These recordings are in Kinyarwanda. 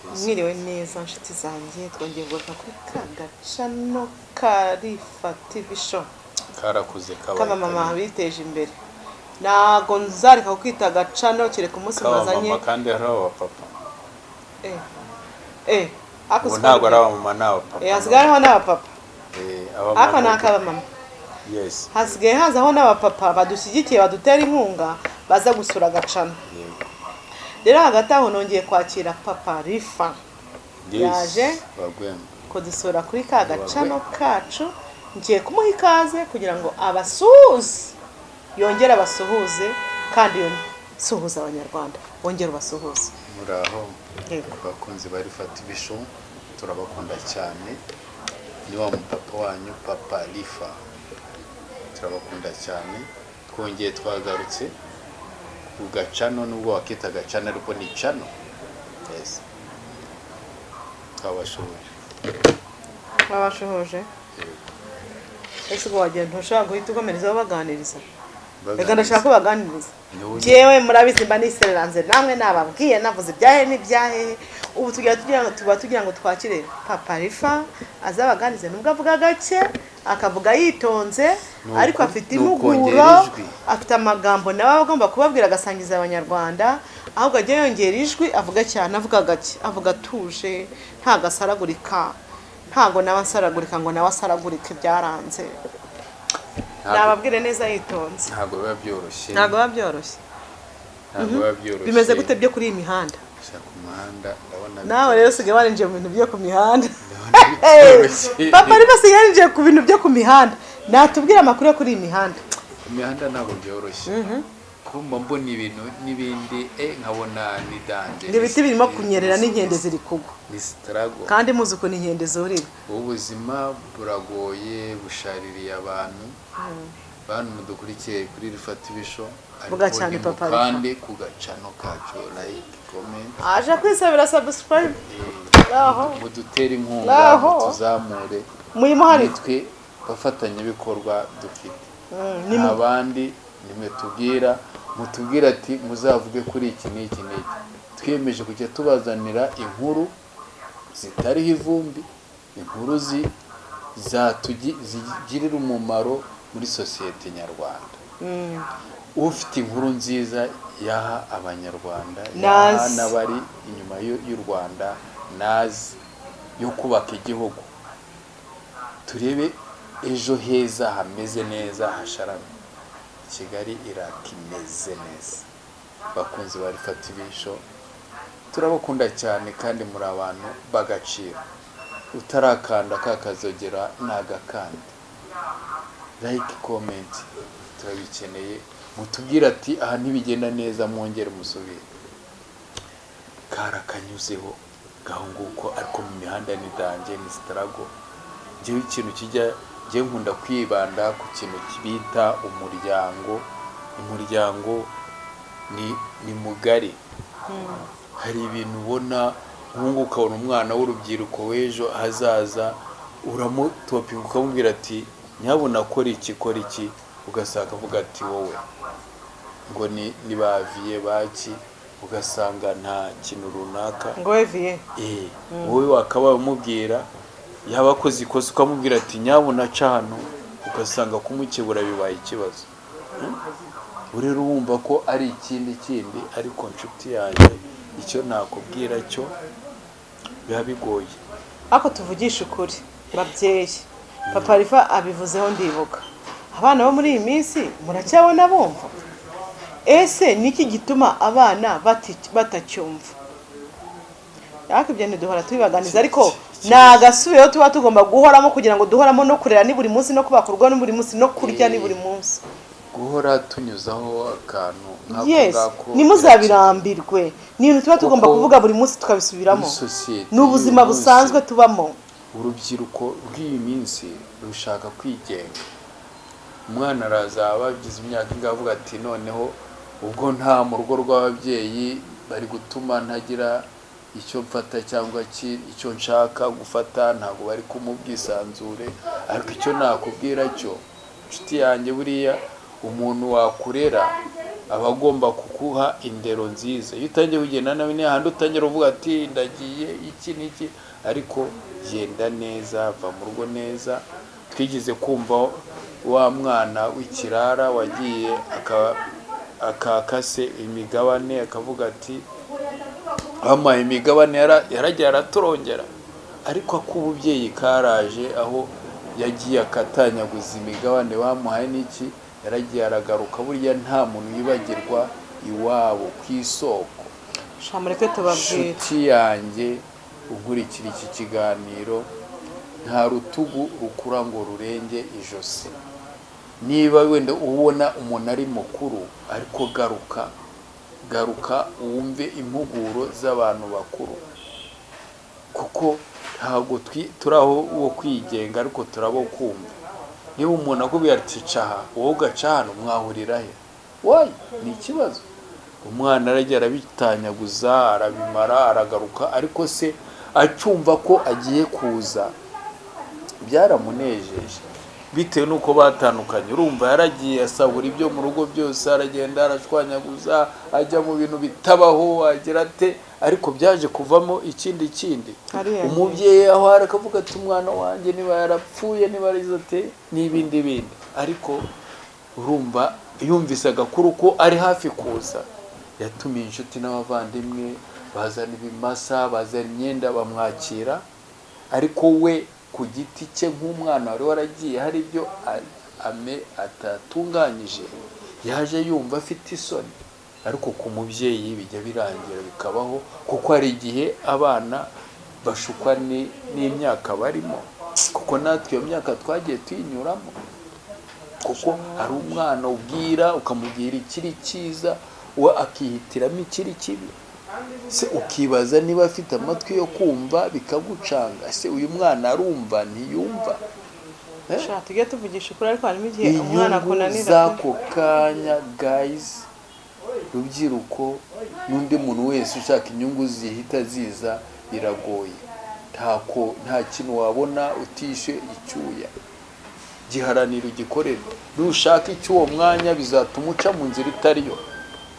mwiriwe neza nshuti zanjye twongeye kugaruka kuri kagacano Karifa TV show karakuze kama mama biteje imbere nago nzarika kwita gacano kereka umunsi mwazanye mama kandi harawa papa ako ntabwo arawa mama nawe papa hasigayeho n'aba papa aka nakaba mama yes hasigaye hazaho n'aba papa badushyigikiye badutera inkunga baza gusura gacano rero hagati aho nongeye kwakira papa Rifa yaje kudusura kuri ka gacano kacu ngiye kumuha ikaze kugira ngo abasuhuze yongera abasuhuze kandi yonsuhuza abanyarwanda wongera ubasuhuze muraho bakunzi bari TV show turabakunda cyane ni wa papa wanyu papa Rifa turabakunda cyane twongeye twagarutse ugacano nubwo wakita gacano ariko ni cano yes babashohoje ese ko wagiye ntushaka guhita ukomereza baganiriza reka ndashaka ko baganiriza jewe murabizi mba niseranze namwe nababwiye navuze ibyahe n'ibyahe ubu tugira ngo twakire papa Rifa azabaganize nubwo avuga gake akavuga yitonze ariko afite impuguro afite amagambo nawe agomba kubabwira agasangiza abanyarwanda ahubwo ajye yongera ijwi avuga cyane avuga gake avuga tuje nta gasaragurika ntago nawe asaragurika ngo nawe asaragurike byaranze nababwire neza yitonze ntago biba byoroshye bimeze gute byo kuri iyi mihanda ku muhanda ndabona nawe rero usigaye warinjiye mu bintu byo ku mihanda papa Rifa asigaye yarinjiye ku bintu byo ku mihanda natubwira amakuru yo kuri iyi mihanda imihanda ntabwo byoroshye kumba mbona ibintu n'ibindi nkabona ni danger ibiti birimo kunyerera n'inkende ziri kugwa ni struggle kandi muzi uko n'inkende zorira ubuzima buragoye bushaririye abantu mudukurikiye kuri Rifa TV show vuga cyane papa Rifa kandi ku gacano kacu like comment aje kwisabira subscribe mudutera inkunga tuzamure muyimuhari twe bafatanya bikorwa dufite abandi nimwe mutubwira ati muzavuge kuri iki n'iki n'iki twiyemeje kujya tubazanira inkuru zitariho ivumbi inkuru zigirira umumaro muri sosiyete nyarwanda ufite inkuru nziza yaha abanyarwanda yaha n'abari inyuma y'u Rwanda nazi yo kubaka igihugu turebe ejo heza hameze neza hasharamye Kigali irakimeze neza bakunzi bari TV show turabakunda cyane kandi muri abantu bagaciro utarakanda kakazogera nagakandi like comment turabikeneye mutubwira ati aha ntibigenda neza mwongere musubire karakanyuzeho gahunguko ariko mu mihanda ni danje ni struggle jewe ikintu kijya je nkunda kwibanda ku kintu kibita umuryango ni mugari hari ibintu ubona nk'unguka ukabona umwana w'urubyiruko w'ejo hazaza uramutopinga ukamubwira ati nyabona kora iki ugasanga avuga ati wowe ngo ni baviye baki ugasanga nta kintu runaka ngo weviye wowe wakaba umubwira yabakoze ikosa ukamubwira ati nyabona cano ugasanga kumukebura bibaye ikibazo urero wumva ko ari ikindi ariko nshuti yanjye icyo nakubwira cyo biba bigoye ako tuvugisha ukuri babyeyi papa Rifa abivuzeho ndibuka abana bo muri iyi minsi muracyabona bumva ese niki gituma abana batacyumva yaka ibyo duhora tubibaganiza ariko nagasubiyeho tuba tugomba guhoramo kugira ngo duhoramo no kurera ni buri munsi no kubakurwa no buri munsi no kurya ni buri munsi guhora tunyuzaho akantu nk'ako nimuzabirambirwe ni ibintu tuba tugomba kuvuga buri munsi tukabisubiramo ni ubuzima busanzwe tubamo urubyiruko rw'iyi minsi rushaka kwigenga umwana araza abagize imyaka ingavuga ati noneho ubwo nta mu rugo rw'ababyeyi bari gutuma ntagira icyo mfata cyangwa icyo nshaka gufata ntabwo bari kumubwisanzure ariko icyo nakubwira cyo nshuti yanjye buriya umuntu wakurera aba agomba kukuha indero nziza. Iyo utangiye kugenda nawe ni handi utangira uvuga ati ndagiye iki n'iki, ariko genda neza, va mu rugo neza. Twigeze kumva wa mwana w'ikirara wagiye akakase imigabane, akavuga ati bamuhaye imigabane yaragiye araturongera, ariko ak'ububyeyi karaje aho yagiye akatanyaguza imigabane bamuhaye n'iki, yaragiye aragaruka. Burya nta muntu yibagirwa iwabo ku isoko. shamureke tubabwire Nshuti yanjye unkurikira iki kiganiro, nta rutugu rukura ngo rurenge ijosi. Niba wenda ubona umuntu ari mukuru, ariko garuka wumve impuguro z'abantu bakuru, kuko ntabwo turaho wo kwigenga, ariko turabo kumva. Niba umuntu akubwira ati caha, wowe ugaca hano, mwahurira he? Wayi, ni ikibazo. Umwana aragiye arabitanyaguza, arabimara, aragaruka, ariko se acumva ko agiye kuza, byaramunejeje bitewe nuko batandukanye. Urumva yaragiye asabura ibyo mu rugo byose, aragenda arashwanyaguza, ajya mu bintu bitabaho, agira ate, ariko byaje kuvamo ikindi. Umubyeyi aho arakavuga ati umwana wanjye niba yarapfuye, niba arizote n'ibindi, ariko urumva yumvise agakuru ko ari hafi kuza, yatumiye inshuti n'abavandimwe, bazana ibimasa, bazana imyenda, bamwakira. Ariko we ku giti cye nk'umwana wari waragiye hari ibyo atatunganyije, yaje yumva afite isoni. Ariko ku mubyeyi bijya birangira bikabaho, kuko hari igihe abana bashukwa n'imyaka barimo, kuko natwe iyo myaka twagiye tuyinyuramo. Kuko hari umwana ubwira ukamubwira ikiri cyiza, we akihitiramo ikiri kibi. Se ukibaza niba afite amatwi yo kumva, bikagucanga. Se uyu mwana arumva ntiyumva? tujye tuvugisha ukuri, ariko harimo igihe umwana akunanira z'ako kanya. Guys, rubyiruko n'undi muntu wese ushaka inyungu zihita ziza biragoye. Nta kintu wabona utishe icyuya. Giharanira ugikorere. Nushaka icy'uwo mwanya bizatuma uca mu nzira itariyo,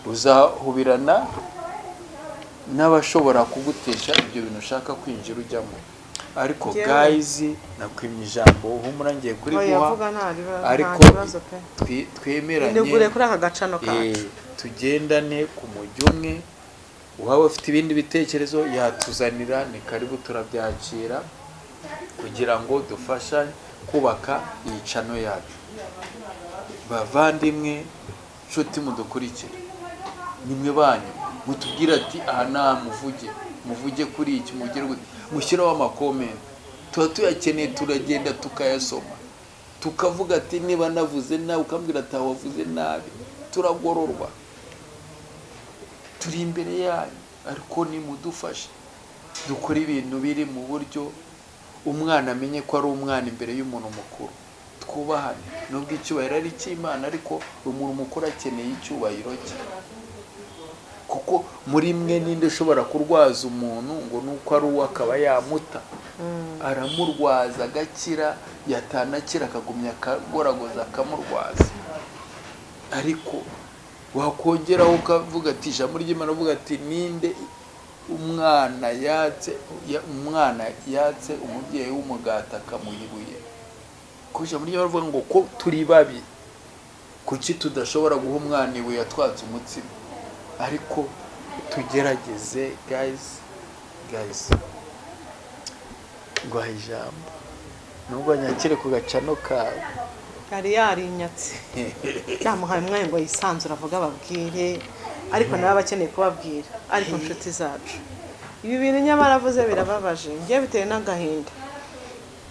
uzahubirana n'abashobora kugutesha ibyo bintu ushaka kwinjira ujyamo. Ariko guys, nakwimye ijambo, humura ngiye kuri guha, ariko twemeranye kuri aka gacano kacu, tugendane ku mujyi umwe. Uwaba ufite ibindi bitekerezo yatuzanira, ni karibu, turabyakira kugira ngo dufashanye kubaka iyi cano yacu. Bavandimwe, nshuti mudukurikira, nimwe banyu mutubwira ati aha nta muvuge kuri iki, mushyiraho amakomenti. Tuba tuyakeneye, turagenda tukayasoma, tukavuga ati niba navuze nabi, ukambwira ati wavuze nabi, turagororwa. Turi imbere yanyu, ariko nimudufashe dukora ibintu biri mu buryo umwana amenye ko ari umwana imbere y'umuntu mukuru. Twubahane, nubwo icyubahiro ari icy'Imana, ariko umuntu mukuru akeneye icyubahiro cye. Kuko muri mwe ninde ushobora kurwaza umuntu ngo nuko ari uwo akaba yamuta? Aramurwaza agakira, yatanakira akagumya akagoragoza akamurwaza. Ariko wakongeraho ukavuga ati ijambo ry'Imana, uvuga ati ninde umwana yatse umubyeyi w'umugati akamuhibuye. Kuko ijambo ry'Imana rivuga ngo ko turi babi, kuki tudashobora guha umwana ibuye yatwatse umutsima? Ariko tugerageze guys, ngwaha ijambo nubwo nyakire ku gacano kawe. yari yarinyatse, yamuhaye umwanya ngo yisanzure avuga ababwire, ariko nawe abakeneye kubabwira. Ariko inshuti zacu, ibi bintu nyamara avuze birababaje, ngiye bitewe n'agahinda.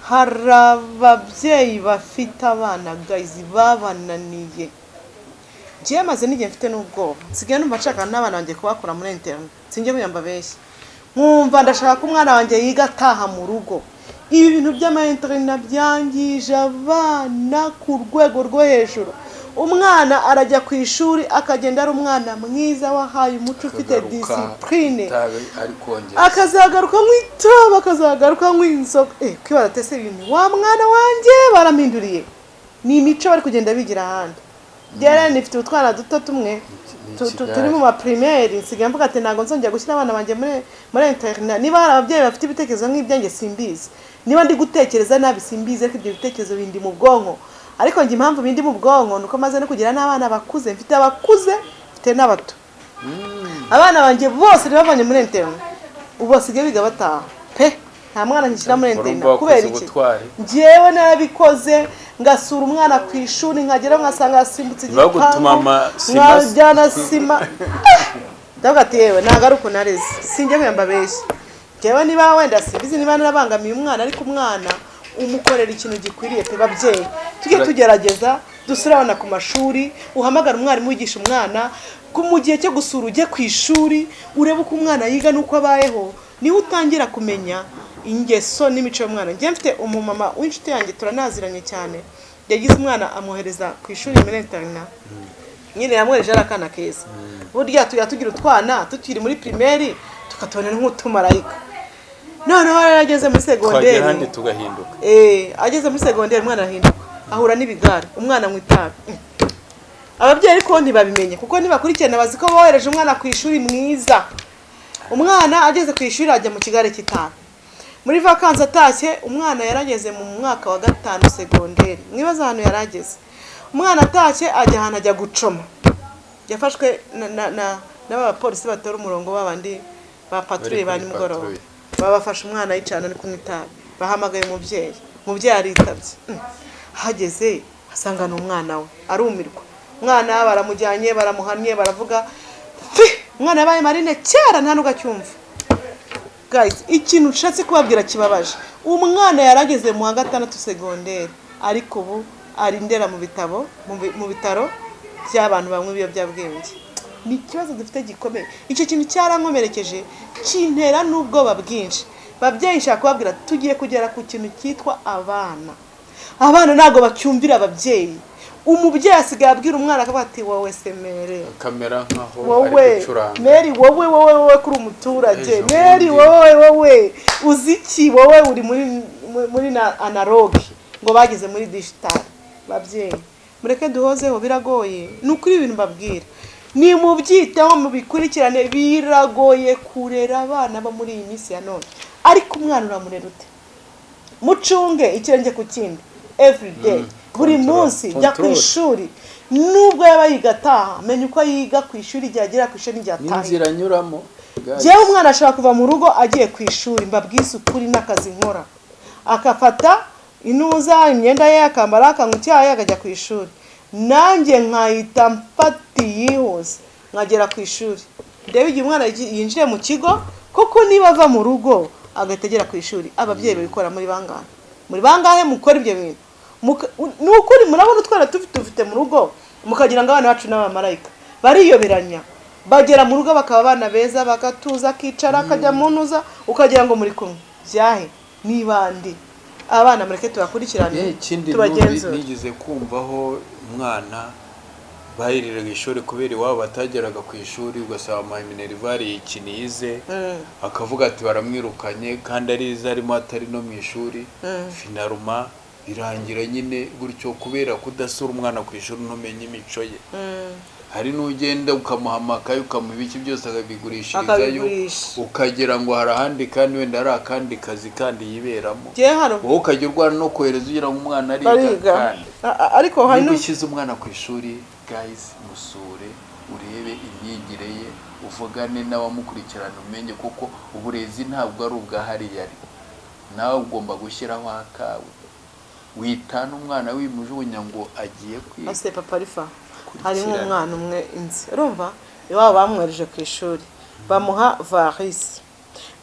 Hari ababyeyi bafite abana guys babananiye. Ngiye maze n'igihe mfite n'ubwoba, nsigaye numva nshaka n'abana banjye kubakura muri internet, sinjye kuyamba beshya. Nkumva ndashaka umwana wanjye yiga ataha mu rugo. Ibi bintu by'ama-internet byangije abana ku rwego rwo hejuru. Umwana arajya ku ishuri akagenda ari umwana mwiza wahaye umuco ufite discipline, akazagaruka mw'itoba, akazagaruka mw'inzoga. Kwibaza tese ibintu wa mwana wanjye barampinduriye. Ni imico bari kugenda bigira ahandi. Jere nifite utwana duto tumwe turi mu primaire nsigaye mvuga ati ntago nzongera gushyira abana banjye muri internet niba hari ababyeyi bafite ibitekerezo nk'ibyanjye simbizi niba ndi gutekereza nabi simbizi ariko ibyo bitekerezo bindi mu bwonko ariko njye impamvu bindi mu bwonko nuko maze no kugira n'abana bakuze mfite abakuze mfite n'abato abana banjye bose bavanye muri internet ubu basigaye biga bataha pe nta mwana nkishyira muri internet kubera iki njyewe narabikoze ngasura umwana ku ishuri nkagera ngasanga yasimbutse igipangu nkajyana sima ndavuga ati yewe ntabwo ari uko nareze sinjye kwemba benshi njyewe niba wenda simbizi niba narabangamiye umwana ariko umwana umukorera ikintu gikwiriye pe babyeyi tujye tugerageza dusure abana ku mashuri uhamagara umwarimu wigisha umwana mu gihe cyo gusura ujye ku ishuri urebe uko umwana yiga n'uko abayeho niwe utangira kumenya ingeso n'imico y'umwana njye mfite umumama w'inshuti yanjye turanaziranye cyane yagize umwana amwohereza ku ishuri muri internet nyine yamwohereje ari akana keza burya tugira utwana tukiri muri primaire tukatubona nk'utumarayika noneho yarageze muri segonderi twagera tugahinduka ageze muri segonderi umwana ahinduka ahura n'ibigare umwana anywa itabi ababyeyi ariko ntibabimenye kuko nibakurikirana bazi ko bohereje umwana ku ishuri mwiza umwana ageze ku ishuri ajya mu kigare cy'itabi muri vacances atashye umwana yarageze mu mwaka wa 5 segonderi mwibaza ahantu yarageze umwana atashye ajya ahantu ajya gucoma yafashwe n'abapolisi batora umurongo babandi ba patrouille ba nimugoroba babafasha umwana yicana ni kunywa itabi bahamagaye umubyeyi aritabye hageze asanga n'umwana we arumirwa umwana baramujyanye baramuhanye baravuga umwana yabaye marine cyera nta nugacyumva guys ikintu nshatse kubabwira kibabaje umwana yarageze mu wa 6 segonderi ariko ubu ari ndera mu bitaro by'abantu bamwe biyobyabwenge ni ikibazo dufite gikomeye icyo kintu cyarankomerekeje kintera n'ubwoba bwinshi babyeyi nshaka kubabwira tugiye kugera ku kintu cyitwa abana ntago bacyumvira ababyeyi umubyeyi asigaye abwira umwana akavuga ati wowe semere kamera nkaho wowe Mary wowe kuri umuturage Mary wowe uziki wowe uri muri analog ngo bageze muri digital babyeyi mureke duhozeho biragoye nukuri ibintu babwira ni mubyitaho mubikurikirane biragoye kurera abana ba muri iyi minsi ya none ariko umwana uramurera ute mucunge ikirenge ku kindi every day buri munsi jya ku ishuri nubwo yaba yigataha menya uko yiga ku ishuri ryagera ku ishuri ryataha inzira nyuramo jewe umwana ashaka kuva mu rugo agiye ku ishuri mbabwise ukuri n'akazi nkora akafata inuza imyenda ye akambara akankutyaye akajya ku ishuri nanjye nkahita mfatiye hose nkagera ku ishuri ndebe igihe umwana yinjiye mu kigo kuko niba ava mu rugo agategera ku ishuri ababyeyi babikora muri bangahe mukora ibyo bintu nukuri murabona utwana tufite mu rugo mukagira ngo abana bacu n'abamarayika bariyoberanya bagera mu rugo bakaba abana beza bagatuza akicara akajya mu ntuza ukagira ngo muri kumwe byahe nibandi abana mureke tubakurikirane tubagenzura nigeze kumvaho umwana bahiriraga ishuri kubera iwabo batageraga ku ishuri ugasaba minervari ikinize akavuga ati baramwirukanye kandi ariza arimo atari no mu ishuri finaruma irangira nyine gutyo kubera kudasura umwana ku ishuri ntumenye imico ye hari n'ugenda ukamuhamakaye ukamuha iki byose akabigurishirizayo ukagira ngo hari ahandi kandi wenda ari akandi kazi kandi yiberamo wowe ukajya urwana no kohereza ugira ngo umwana ariga kandi ariko hari n'ushyize umwana ku ishuri guys musure urebe imyigire ye uvugane n'abamukurikirana umenye kuko uburezi ntabwo ari ubwahariye ari nawe ugomba gushyiraho akawe witana umwana wimujugunya ngo agiye kwiga ase papa rifa hari umwana umwe inzi urumva iwabo bamwereje ku ishuri bamuha varisi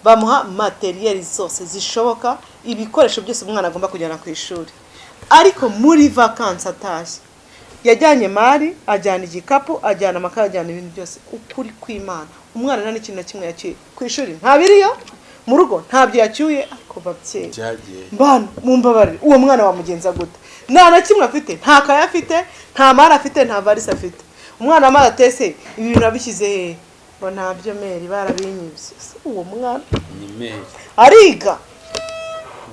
bamuha materiel zose zishoboka ibikoresho byose umwana agomba kujyana ku ishuri ariko muri vacances atashye yajyanye mari ajyana igikapu ajyana amakaye ajyana ibintu byose ukuri kw'Imana umwana nta n'ikintu na kimwe yakiye ku ishuri ntabiriyo mu rugo ntabyo yacyuye ariko babyeyi mbana mumbabarire uwo mwana wamugenza gute nta na kimwe afite nta kaye afite nta mari afite nta varisi afite umwana wamaze atese ibintu nabishyize he ngo ntabyo Mary barabinyibye uwo mwana ni Mary ariga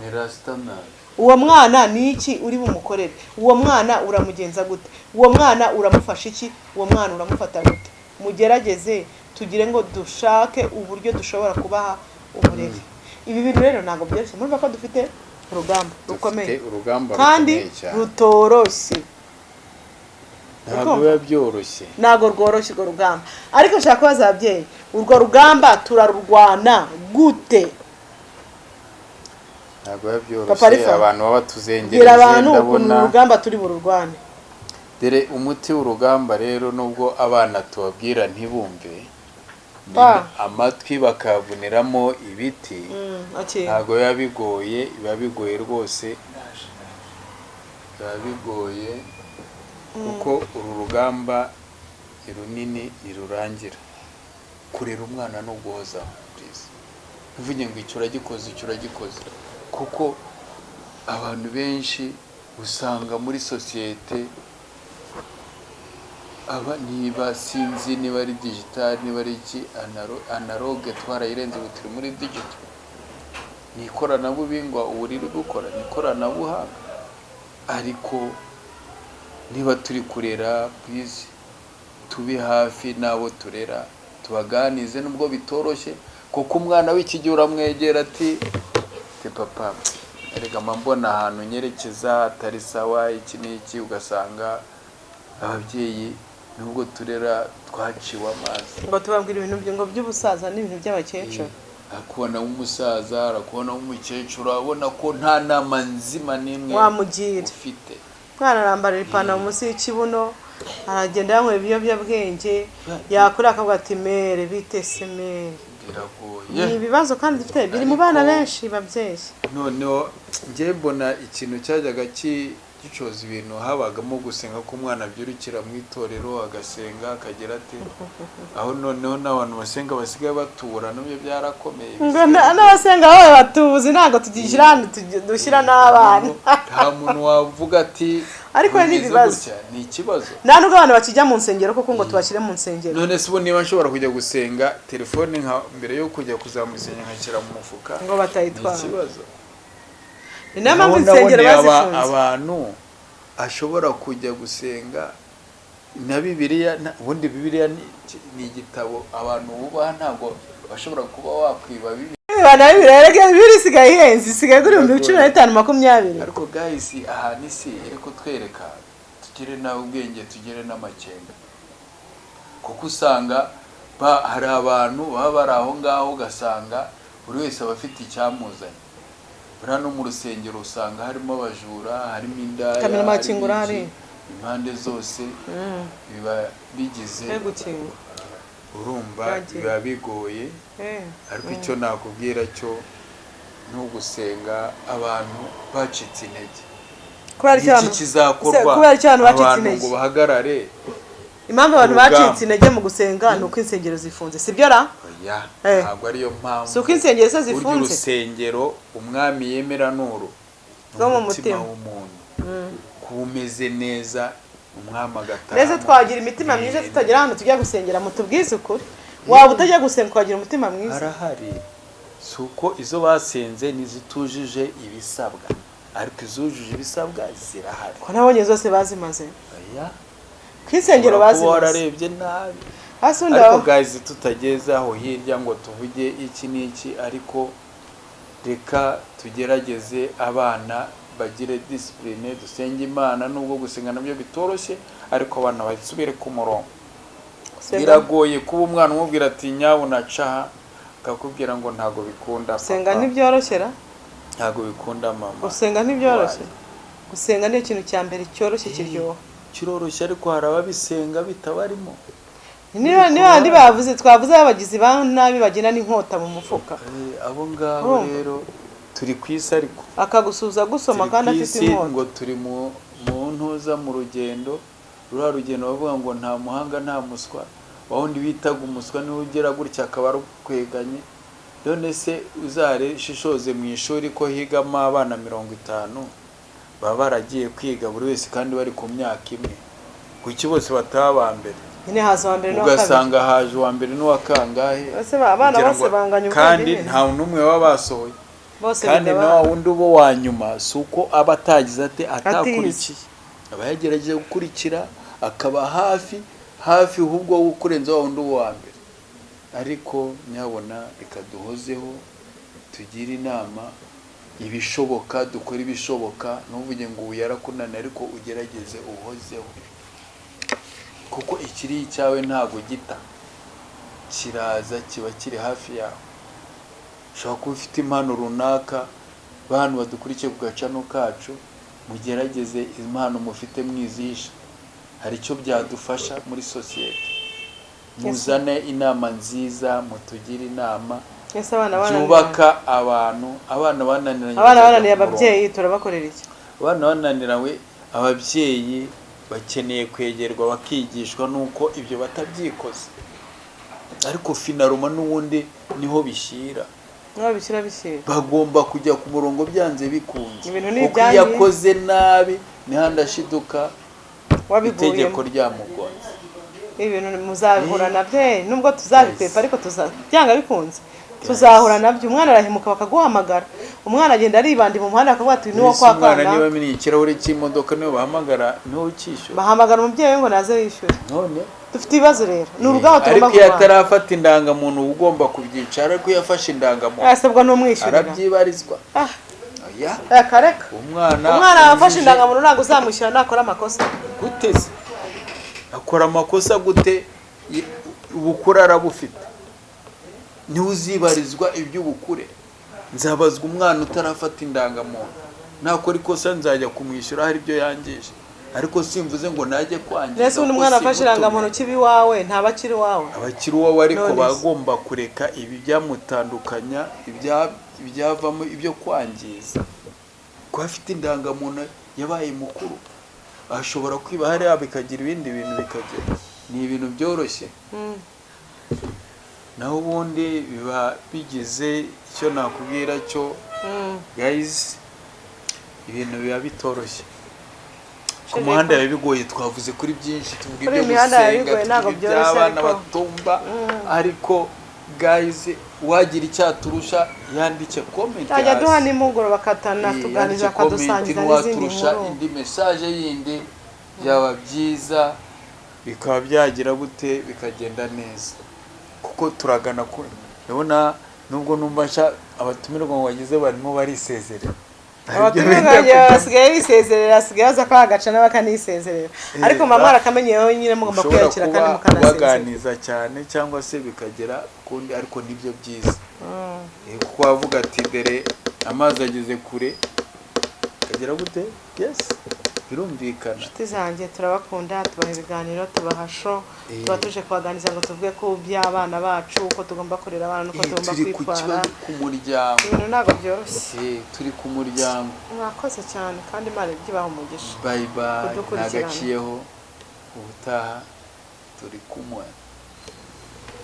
ni rastana uwo mwana ni iki uri bumukorere, uwo mwana uramugenza gute, uwo mwana uramufasha iki, uwo mwana uramufata gute. Mugerageze tugire ngo dushake uburyo dushobora kubaha uburere. Ibi bintu rero ntabwo byoroshye, murumva ko dufite urugamba rukomeye kandi rutoroshye. Ntabwo biba byoroshye, ntabwo rworoshye urwo rugamba. Ariko nshaka kubaza ababyeyi, urwo rugamba turarurwana gute? ntabwo biba byoroshye, abantu baba tuzengereje. Abantu ukuntu urugamba turi bururwane. Dere umuti w'urugamba rero, nubwo abana tubabwira ntibumve, amatwi bakavuneramo ibiti, ntabwo biba bigoye, biba bigoye rwose, biba bigoye kuko uru rugamba ni runini nirurangira. Kurera umwana no guhozaho, ntuvuge ngo icyo uragikoze, kuko abantu benshi usanga muri sosiyete aba niba sinzi niba ari digital niba ari iki analogue twarayirenze, ubu turi muri digital. Ni ikoranabuhanga ubu riri gukora, ni ikoranabuhanga. Ariko niba turi kurera, please tube hafi n'abo turera, tubaganize nubwo bitoroshye, kuko umwana w'iki gihe uramwegera ati papa erega mbona ahantu nyerekeza atari sawa iki n'iki, ugasanga ababyeyi nubwo turera twaciwe amazi ngo tubabwira ibintu by'ubusaza n'ibintu by'abakecuru. akubona umusaza, arakubona umukecuru, abona ko nta nama nzima n'imwe wamugira ufite. Mwana arambarira ipantaro munsi y'ikibuno, aragenda yanywera ibiyobyabwenge, yakora akavuga ati mere bite se mere. Biragoye. Ni ibibazo kandi dufite biri mu bana benshi babyeyi. Noneho njye mbona ikintu cyajyaga gicoza ibintu, habagamo gusenga ko umwana abyirukira mu itorero agasenga akagera ate, aho noneho n'abantu basenga basigaye batura, nabyo byarakomeye. N'abasenga wowe batuzi ntabwo dushyira n'abana. Nta muntu wavuga ati ariko ni ibibazo, ni ikibazo. nta nubwo abantu bakijya mu nsengero koko ngo tubashyire mu nsengero. None se ubu niba nshobora kujya gusenga, telefone nka mbere yo kujya kuzamusenya nkashyira mu mufuka ngo batayitwara, ni ikibazo. Ni nayo mpamvu insengero bazifunze. Abantu ashobora kujya gusenga na Bibiliya, ubundi Bibiliya ni igitabo abantu bubaha, ntabwo bashobora kuba wakwiba Bibiliya. Bana Bibiliya isigaye ihenze, isigaye kuri 1520. Ariko guys, aha ni si ariko twereka tugire nawe ubwenge, tugire n'amakenga, kuko usanga hari abantu baba bari aho ngaho, ugasanga buri wese aba afite icyamuzanye. Buriya no mu rusengero usanga harimo abajura, harimo indaya, impande zose biba bigize, urumva biba bigoye. Ariko icyo nakubwira cyo no gusenga, abantu bacitse intege. Iki kizakorwa abantu ngo bahagarare. Impamvu abantu bacitse intege mu gusenga ni uko insengero zifunze, sibyo ra? Oya, ntabwo ariyo mpamvu. Si uko insengero se zifunze. Urusengero umwami yemera nuru zo mu mutima w'umuntu, kumeze neza umwami agataha. Neza twagira imitima myiza, tutagira ahantu tujya gusengera. Mutubwize ukuri, waba utajya gusenga ukagira umutima mwiza? Arahari. Si uko izo basenze nizitujuje ibisabwa, ariko izujuje ibisabwa zirahari. Ko nabonye zose bazimaze. Oya, kwisengero bazimaze. Wararebye nabi. Ariko guys, tutageze aho hirya ngo tuvuge iki n'iki, ariko reka tugerageze abana bagire discipline, dusenge Imana. Nubwo gusenga nabyo bitoroshye, ariko abana basubire ku murongo. Biragoye kuba umwana umubwira ati nyawo nacaha, akakubwira ngo ntago bikunda. Gusenga ntibyoroshye ra? Ntago bikunda mama. Gusenga ntibyoroshye. Gusenga ni ikintu cya mbere cyoroshye kiryoha. Kiroroshye, ariko hari ababisenga bitabarimo. Niba ndi bavuze, twavuze abagizi ba nabi bagena n'inkota mu mufuka. Abo ngabo rero turi kwisa, ariko akagusuza gusoma kandi afite inkota. Ngo turi mu ntuza mu rugendo, rugendo bavuga ngo nta muhanga nta muswa, wawundi bitaga umuswa niwe ugera gutya akaba arukweganye. None se uzare shishoze mu ishuri ko higamo abana 50, baba baragiye kwiga buri wese kandi bari ku myaka imwe, kuki bose bataba mbere? Nyine haza wa mbere no kabiri, ugasanga haje wa mbere no wakangahe, bose abana bose banganya kandi nta numwe baba basohoye. kandi na wundi ubo wa nyuma si uko aba atagize ate atakurikiye, aba yagerageje gukurikira akaba hafi ahubwo wo kurenza wa wundi uwo wa mbere. Ariko nyabona reka duhozeho tugire inama ibishoboka, dukora ibishoboka, ntuvuge ngo ubu yarakunaniye ariko ugerageze uhozeho, kuko ikiri icyawe ntago gita, kiraza kiba kiri hafi yawe. Ushobora kuba ufite impano runaka, bantu badukurikiye ku gacano kacu mugerageze impano mufite mwizihisha, hari icyo byadufasha muri sosiyete. Muzane inama nziza, mutugire inama byubaka abantu. Abana bananiranye ababyeyi turabakorera iki? Abana bananirawe, ababyeyi bakeneye kwegerwa bakigishwa nuko ibyo batabyikoze, ariko finaruma n'ubundi niho bishyira. Bagomba kujya ku murongo byanze bikunze, kuko iyo yakoze nabi nihanda-shiduka itegeko ryamugonze. Ibintu muzahura nabyo nubwo tuzabikwepa, ariko byanga bikunze tuzahura nabyo. Umwana arahimuka bakaguhamagara, umwana agenda aribandi mu muhanda akavuga ati niwo kwa Kana. Niba mini ikirahure cy'imodoka niyo bahamagara, niho ukishyura. Bahamagara umubyeyi ngo naze yishyure. None dufite ibibazo rero, ni urugabo tugomba kuba. Ariko yatarafata indangamuntu ugomba kubyicara, ariko yafashe indangamuntu asabwa no mwishyurira, arabyibarizwa. Kareka umwana afashe indangamuntu ntago uzamwishyura nakora amakosa. Guteze akora amakosa gute? Ubukura arabufite, niwe uzibarizwa iby'ubukure. Nzabazwa umwana utarafata indangamuntu, nakora ikosa nzajya kumwishyura hari ibyo yangije, ariko simvuze ngo najye kwangiza. Nese umwana afashe indangamuntu kibi wawe ntabakiri wawe, abakiri wawe, ariko bagomba kureka ibi byamutandukanya, ibyavamo ibyo kwangiza. Ko afite indangamuntu yabaye mukuru, ashobora kwiba hariya bikagira ibindi bintu bikagera. Ni ibintu byoroshye. Naho ubundi biba bigize icyo nakubwira cyo guys, ibintu biba bitoroshye ku muhanda. Biba bigoye, twavuze kuri byinshi, tuvuga ibyo gusenga, iby'abana batumba, ariko guys wagira icyaturusha yandike comment, ajya duha nimugoroba bakatana tuganiza akadusangiza n'izindi nkuru, indi message yindi byaba byiza, bikaba byagira gute bikagenda neza, kuko turagana kure. Ndabona nubwo numva abatumirwa ngo bagize barimo barisezerera, abatumirwa basigaye bisezerera, asigaye aza kwa gaca n'abakanisezerera, ariko mama arakamenyeho nyine mugomba kwiyakira kandi mukanasezerera, baganiza cyane cyangwa se bikagera kundi, ariko nibyo byiza. Kuko wavuga ati dere amazi ageze kure kagera gute. Yes, birumvikana. Inshuti zanjye turabakunda, tubaha ibiganiro, tubaha show, tuba tuje kubaganiza ngo tuvuge ko by'abana bacu uko tugomba kurera abana nuko tugomba kwitwara ku muryango. Ibintu ntabwo byoroshye, turi ku muryango. Mwakoze cyane kandi Imana ibaha umugisha. Bye bye, nagaciyeho ubutaha turi kumwe.